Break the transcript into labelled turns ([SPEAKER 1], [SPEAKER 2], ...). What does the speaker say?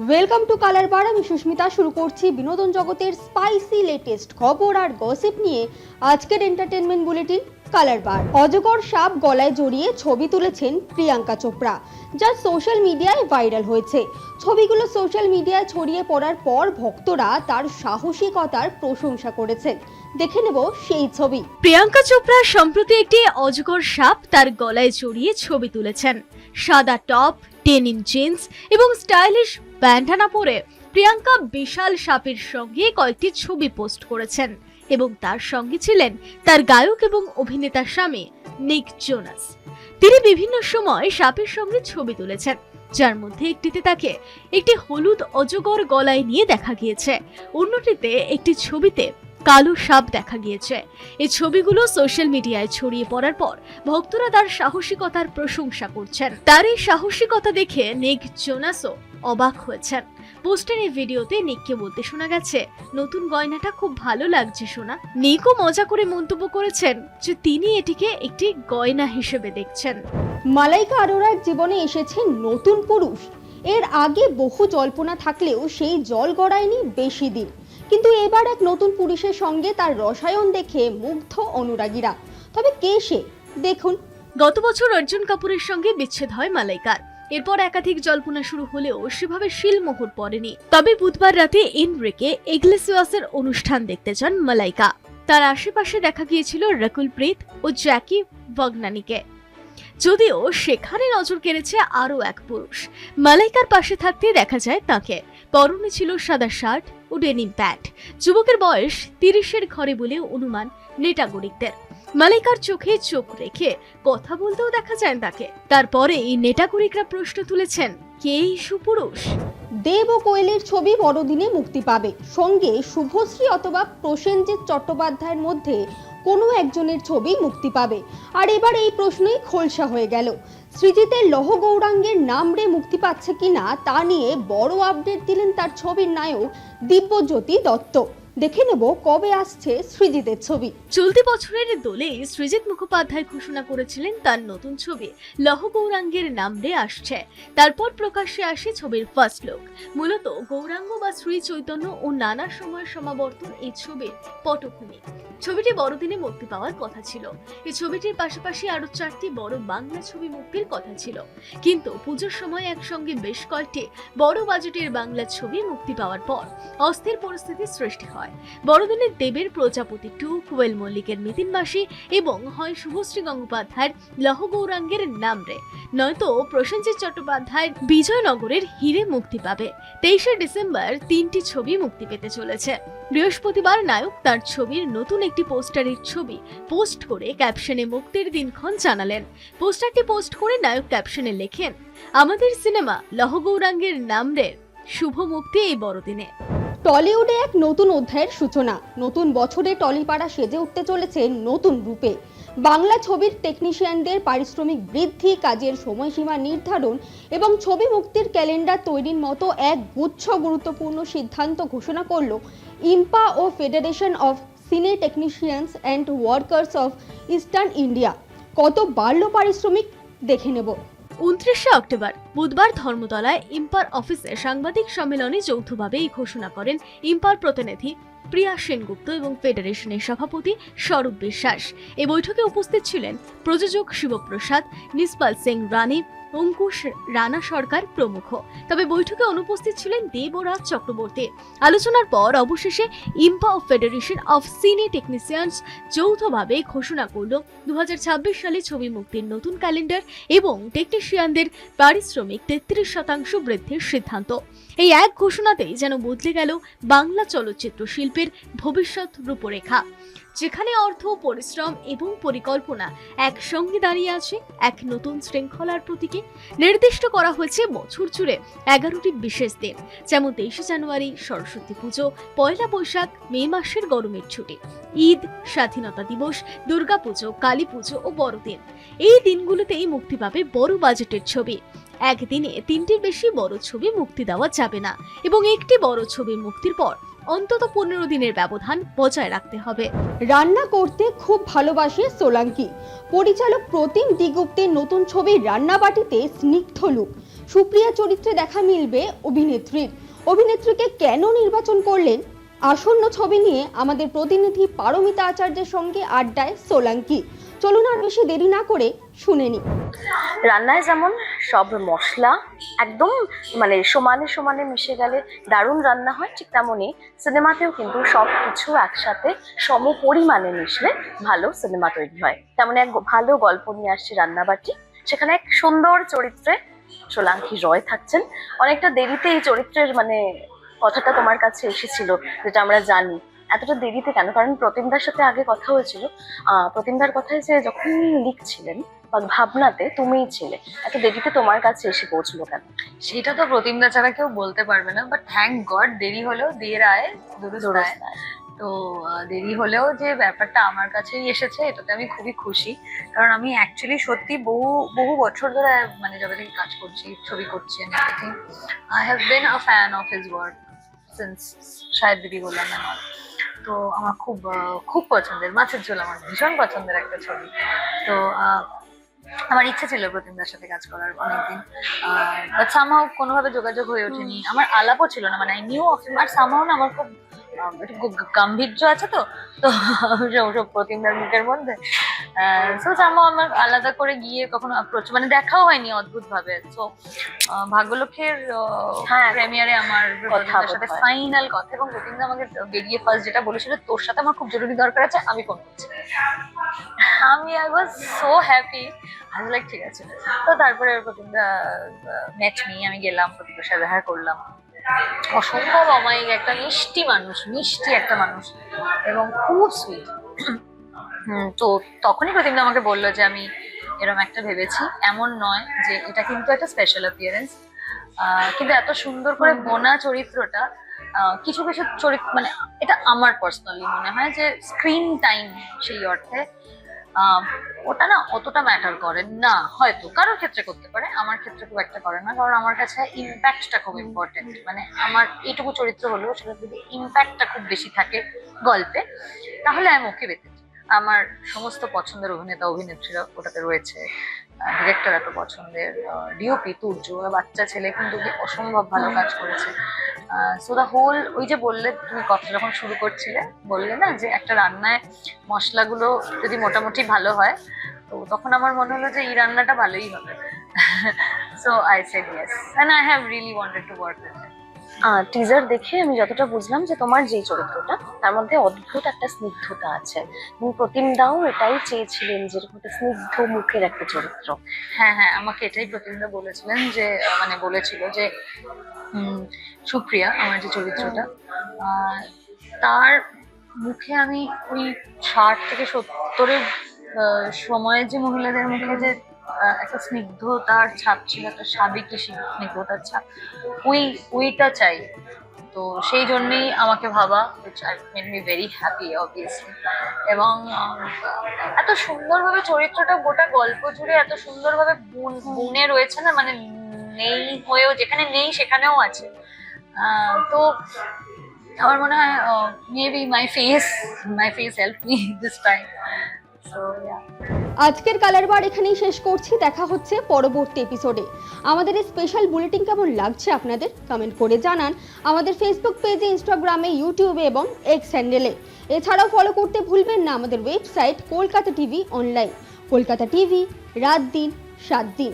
[SPEAKER 1] Welcome to colour বার। আমি সুস্মিতা। শুরু করছি বিনোদন জগতের স্পাইসি লেটেস্ট খবর আর গসিপ নিয়ে আজকের এন্টারটেনমেন্ট বুলেটিন কালার বার। অজগর সাপ গলায় জড়িয়ে ছবি তুলেছেন প্রিয়াঙ্কা চোপড়া, যা সোশ্যাল মিডিয়ায় ভাইরাল হয়েছে। ছবিগুলো সোশ্যাল মিডিয়ায় ছড়িয়ে পড়ার পর ভক্তরা তার সাহসিকতার প্রশংসা করেছেন। দেখে নেব সেই ছবি।
[SPEAKER 2] প্রিয়াঙ্কা চোপড়া সম্প্রতি একটি অজগর সাপ তার গলায় জড়িয়ে ছবি তুলেছেন। সাদা টপ, ডেনিম জিন্স এবং স্টাইলিশ ব্যান্ডানা পরে প্রিয়াঙ্কা বিশাল সাপের সঙ্গে কয়েকটি ছবি পোস্ট করেছেন এবং তার সঙ্গে ছিলেন তার গায়ক এবং অভিনেতা স্বামী নিক জোনাস। তিনি বিভিন্ন সময় সাপের সঙ্গে ছবি তুলেছেন, যার মধ্যে একটিতে তাকে একটি হলুদ অজগর গলায় নিয়ে দেখা গিয়েছে, অন্যটিতে একটি ছবিতে কালো সাপ দেখা গিয়েছে। এই ছবিগুলো সোশ্যাল মিডিয়ায় ছড়িয়ে পড়ার পর ভক্তরা তার সাহসিকতার প্রশংসা করছেন। তার এই সাহসিকতা দেখে নিক জোনাসও অবাক হয়েছেন। পোস্টের এই ভিডিওতে নিককে বলতে শোনা গেছে, নতুন গয়নাটা খুব ভালো লাগছে সোনা। নিকও মজা করে মন্তব্য করেছেন যে তিনি এটিকে একটি গয়না হিসেবে দেখছেন।
[SPEAKER 1] মালাইকা আরোরার জীবনে এসেছে নতুন পুরুষ। এর আগে বহু জল্পনা থাকলেও সেই জল গড়ায়নি বেশি দিন, কিন্তু এবার এক নতুন পুরুষের সঙ্গে তার রসায়ন দেখে মুগ্ধ অনুরাগীরা। তবে কে সে, দেখুন।
[SPEAKER 2] গত বছর অর্জুন কাপুরের সঙ্গে বিচ্ছেদ হয় মালাইকার। এরপর একাধিক জল্পনা শুরু হলেও সেভাবে শিলমোহর পড়েনি। তবে বুধবার রাতে এনরিকে ইগলেসিয়াসের অনুষ্ঠান দেখতে যান মালাইকা। তার আশেপাশে দেখা গিয়েছিল রাকুল প্রীত ও জ্যাকি ভাগনানিকে, যদিও সেখানে নজর কেড়েছে আরো এক পুরুষ। মালাইকার পাশে থাকতে দেখা যায় তাকে। পরনে ছিল সাদা শার্ট ও ডেনিম প্যান্ট। যুবকের বয়স 30-এর ঘরে বলে অনুমান নেটাগরিকদের। মালাইকার চোখে চোখ রেখে কথা বলতেও দেখা যায় তাকে। তারপরে এই নেটাগরিকরা প্রশ্ন তুলেছেন, কে এই সুপুরুষ?
[SPEAKER 1] দেব ও কোয়েলের ছবি বড়দিনে মুক্তি পাবে। সঙ্গে শুভশ্রী অথবা প্রসেনজিৎ চট্টোপাধ্যায়ের মধ্যে কোনো একজনের ছবি মুক্তি পাবে। আর এবার এই প্রশ্নই খোলসা হয়ে গেল। সৃজিতের লৌহ গৌরাঙ্গের নাম রে মুক্তি পাচ্ছে কিনা তা নিয়ে বড় আপডেট দিলেন তার ছবির নায়ক দিব্যজ্যোতি দত্ত। দেখে নেব কবে আসছে সৃজিতের ছবি।
[SPEAKER 2] চলতি বছরের দোলে সৃজিত মুখোপাধ্যায় ঘোষণা করেছিলেন তার নতুন ছবি লৌহ গৌরাঙ্গের নাম রে আসছে। তারপর প্রকাশ্যে আসে ছবির ফার্স্ট লুক। মূলত গৌরাঙ্গ বা শ্রী চৈতন্য ও নানা সময়ের সমাবর্তন এই ছবির পটভূমি। ছবিটি বড়দিনে মুক্তি পাওয়ার কথা ছিল। এই ছবিটির পাশাপাশি আরো 4টি বড় বাংলা ছবি মুক্তির কথা ছিল, কিন্তু পুজোর সময় একসঙ্গে বেশ কয়েকটি বড় বাজেটের বাংলা ছবি মুক্তি পাওয়ার পর অস্থির পরিস্থিতির সৃষ্টি হয়। বড়দিনে দেবের প্রজাপতি 2, কোয়েল মল্লিকের মিতিন মাসি এবং হয় শুভশ্রী গঙ্গোপাধ্যায়ের লৌহ গৌরাঙ্গের নাম রে, নয়তো প্রসেনজিৎ চট্টোপাধ্যায়ের বিজয়নগরের হিরে মুক্তি পাবে। 23শে ডিসেম্বর 3টি ছবি মুক্তি পেতে চলেছে। বৃহস্পতিবার নায়ক তার ছবির নতুন একটি পোস্টারের ছবি পোস্ট করে ক্যাপশনে মুক্তির দিনক্ষণ জানালেন। পোস্টারটি পোস্ট করে নায়ক ক্যাপশনে লেখেন, আমাদের সিনেমা লৌহ গৌরাঙ্গের নাম রে শুভ মুক্তি এই বড়দিনে।
[SPEAKER 1] টলিউডে এক নতুন অধ্যায়ের সূচনা। নতুন বছরে টলিপাড়া সেজে উঠতে চলেছে নতুন রূপে। বাংলা ছবির টেকনিশিয়ানদের পারিশ্রমিক বৃদ্ধি, কাজের সময়সীমা নির্ধারণ এবং ছবি মুক্তির ক্যালেন্ডার তৈরির মতো এক গুচ্ছ গুরুত্বপূর্ণ সিদ্ধান্ত ঘোষণা করল ইম্পা ও federation of cine technicians and workers of eastern India. কত বাড়ল পারিশ্রমিক, দেখে নেব।
[SPEAKER 2] 29শে অক্টোবর বুধবার ধর্মতলায় ইম্পার অফিসে সাংবাদিক সম্মেলনে যৌথভাবে এই ঘোষণা করেন ইম্পার প্রতিনিধি প্রিয়া সেনগুপ্ত এবং ফেডারেশনের সভাপতি স্বরূপ বিশ্বাস। এই বৈঠকে উপস্থিত ছিলেন প্রযোজক শিবপ্রসাদ, নিসপাল সিং রানী, অঙ্কুশ রানা সরকার প্রমুখ। তবে বৈঠকে অনুপস্থিত ছিলেন দেব ও রাজ চক্রবর্তী। আলোচনার পর অবশেষে ইম্পা ও ফেডারেশন অফ সিনে টেকনিশিয়ানস যৌথভাবে ঘোষণা করল 2026 সালে ছবি মুক্তির নতুন ক্যালেন্ডার এবং টেকনিশিয়ানদের পারিশ্রমিক 33% বৃদ্ধির সিদ্ধান্ত। এই এক ঘোষণাতেই যেন বদলে গেল বাংলা চলচ্চিত্র শিল্পের ভবিষ্যৎ রূপরেখা, যেখানে অর্থ, পরিশ্রম এবং পরিকল্পনা একসঙ্গে দাঁড়িয়ে আছে এক নতুন শৃঙ্খলার প্রতীকে। নির্দিষ্ট করা হয়েছে বছর জুড়ে 11টি বিশেষ দিন, যেমন 23শে জানুয়ারি, সরস্বতী পুজো, পয়লা বৈশাখ, মে মাসের গরমের ছুটি, ঈদ, স্বাধীনতা দিবস, দুর্গাপুজো, কালী পুজো ও বড়দিন। এই দিনগুলোতেই মুক্তি পাবে বড় বাজেটের ছবি। একদিনে 3টির বেশি বড় ছবি মুক্তি দেওয়া যাবে না এবং একটি বড় ছবি মুক্তির পর অন্তত 15 দিনের ব্যবধান বজায় রাখতে হবে।
[SPEAKER 1] রান্না করতে খুব ভালোবাসে সোলাঙ্কি। পরিচালক প্রতিম দিগুপ্তের নতুন ছবি রান্নাবাটিতে স্নিগ্ধ লুক। সুপ্রিয়া চরিত্রে দেখা মিলবে অভিনেত্রীকে কেন নির্বাচন করলেন? আসন্ন ছবি নিয়ে আমাদের প্রতিনিধি পারমিতা আচার্যের সঙ্গে আড্ডায় সোলাঙ্কি। চলুন আর বেশি দেরি না করে শুনে নি।
[SPEAKER 3] রান্নায় যেমন সব মশলা একদম মানে সমানে সমানে মিশে গেলে দারুণ রান্না হয়, ঠিক তেমনই সিনেমাতেও কিন্তু সব কিছু একসাথে সম পরিমাণে মিশলে ভালো সিনেমা তৈরি হয়। তেমন এক ভালো গল্প নিয়ে আসছে রান্নাবাটি, সেখানে এক সুন্দর চরিত্রে সোলাঙ্কি রয় থাকছেন। অনেকটা দেরিতে এই চরিত্রের মানে কথাটা তোমার কাছে এসেছিল, যেটা আমরা জানি। এতটা দেরিতে কেন? কারণ প্রতিমদার সাথে আগে কথা হয়েছিল, প্রতিমদার কথায় যে যখন লিখছিলেন বা ভাবনাতে তুমিই ছিলে, এত দেরিতে তোমার কাছে এসে পৌঁছলো কেন?
[SPEAKER 4] সেটা তো প্রতিমদা ছাড়া কেউ বলতে পারবে না, বাট থ্যাংক গড দেরি হলেও দের আয় দুরুস্ত আয়। তো দেরি হলেও যে ব্যাপারটা আমার কাছেই এসেছে এটাতে আমি খুবই খুশি, কারণ আমি অ্যাকচুয়ালি সত্যি বহু বহু বছর ধরে মানে যবে থেকে কাজ করছি, ছবি করছি, I have been a fan of his work since Shahed Bibi Golam and all. তো আমার খুব পছন্দের মাছের ঝোল আমার ভীষণ পছন্দের একটা ছবি। তো আমার ইচ্ছা ছিল প্রতিমদার সাথে কাজ করার অনেকদিন, বাট সামহাও কোনোভাবে যোগাযোগ হয়ে ওঠেনি। আমার আলাপও ছিল না, মানে আই নিউ অফ হিম। আর সামহাও না আমার খুব গাম্ভীর্য আছে, তো সব প্রতিমদার মুখের মধ্যে। সো সামহাও আমার আলাদা করে গিয়ে কখনো অ্যাপ্রোচ মানে দেখাও হয়নি অদ্ভুত ভাবে। সো ভাগ্যলক্ষ্মীর প্রিমিয়ারে আমার প্রতিমদার সাথে ফাইনাল কথা, এবং প্রতিমদা আমাকে বেরিয়ে ফার্স্ট যেটা বলেছিল, তোর সাথে আমার খুব জরুরি দরকার আছে, আমি ফোন করছি। আমি আই ওয়াজ সো হ্যাপি, আমি লাইক ঠিক আছে। তো তারপরে প্রতিমদা ম্যাচ নিয়ে আমি গেলাম, প্রতিমদার সাথে দেখা করলাম। অসম্ভব অমায়িক একটা মিষ্টি একটা মানুষ এবং খুব সুইট। তো তখনই প্রতিমদা আমাকে বললো যে আমি এরকম একটা ভেবেছি, এমন নয় যে এটা কিন্তু একটা স্পেশাল অ্যাপিয়ারেন্স, কিন্তু এত সুন্দর করে বোনা চরিত্রটা, কিছু কিছু চরিত্র মানে এটা আমার পার্সোনালি মনে হয় যে স্ক্রিন টাইম সেই অর্থে ওটা না অতটা ম্যাটার করে না। হয়তো কারোর ক্ষেত্রে করতে পারে, আমার ক্ষেত্রে খুব একটা করে না, কারণ আমার কাছে ইম্প্যাক্টটা খুব ইম্পর্টেন্ট। মানে আমার এইটুকু চরিত্র হলেও সেটা যদি ইম্প্যাক্টটা খুব বেশি থাকে গল্পে, তাহলে আমি ওকে পেতে। আমার সমস্ত পছন্দের অভিনেত্রীরা ওটাতে রয়েছে, ডিরেক্টর এত পছন্দের, ডিওপি তুর্য, বাচ্চা ছেলে কিন্তু অসম্ভব ভালো কাজ করেছে। সো দা হোল, ওই যে বললে তুমি কথা যখন শুরু করছিলে, বললে না যে একটা রান্নায় মশলাগুলো যদি মোটামুটি ভালো হয়, তো তখন আমার মনে হলো যে এই রান্নাটা ভালোই হবে। So I said yes and I have really wanted to work with him.
[SPEAKER 3] Teaser দেখে আমি যতটা বুঝলাম যে তোমার যেই চরিত্রটা, তার মধ্যে অদ্ভুত একটা স্নিগ্ধতা আছে, এবং প্রতিমদাও এটাই চেয়েছিলেন যে এরকম একটা স্নিগ্ধ মুখের একটা চরিত্র।
[SPEAKER 4] হ্যাঁ, আমাকে এটাই প্রতিমদা বলেছিলেন, যে মানে বলেছিল যে সুপ্রিয়া আমার যে চরিত্রটা, তার মুখে আমি ওই 60 থেকে 70-এর সময়ের যে মহিলাদের মুখে যে একটা স্নিগ্ধতার ছাপ ছিল, একটা সাবেকি স্নিগ্ধতার ছাপ, ওইটা চাই। তো সেই জন্যই আমাকে ভাবা, which I made me very happy obviously। এবং এত সুন্দরভাবে চরিত্রটা গোটা গল্প জুড়ে এত সুন্দরভাবে বুনে রয়েছে না, মানে নেই হয়েও, যেখানে নেই সেখানেও আছে। তো আমার মনে হয় maybe my face help me this time. So yeah,
[SPEAKER 1] আজকের কালার বার এখানেই শেষ করছি। দেখা হচ্ছে পরবর্তী এপিসোডে। আমাদের এই স্পেশাল বুলেটিন কেমন লাগছে আপনাদের কমেন্ট করে জানান আমাদের ফেসবুক পেজে, ইনস্টাগ্রামে, ইউটিউবে এবং এক্স হ্যান্ডেলে। এছাড়াও ফলো করতে ভুলবেন না আমাদের website Kolkata TV online. Kolkata TV, রাত দিন 7 দিন।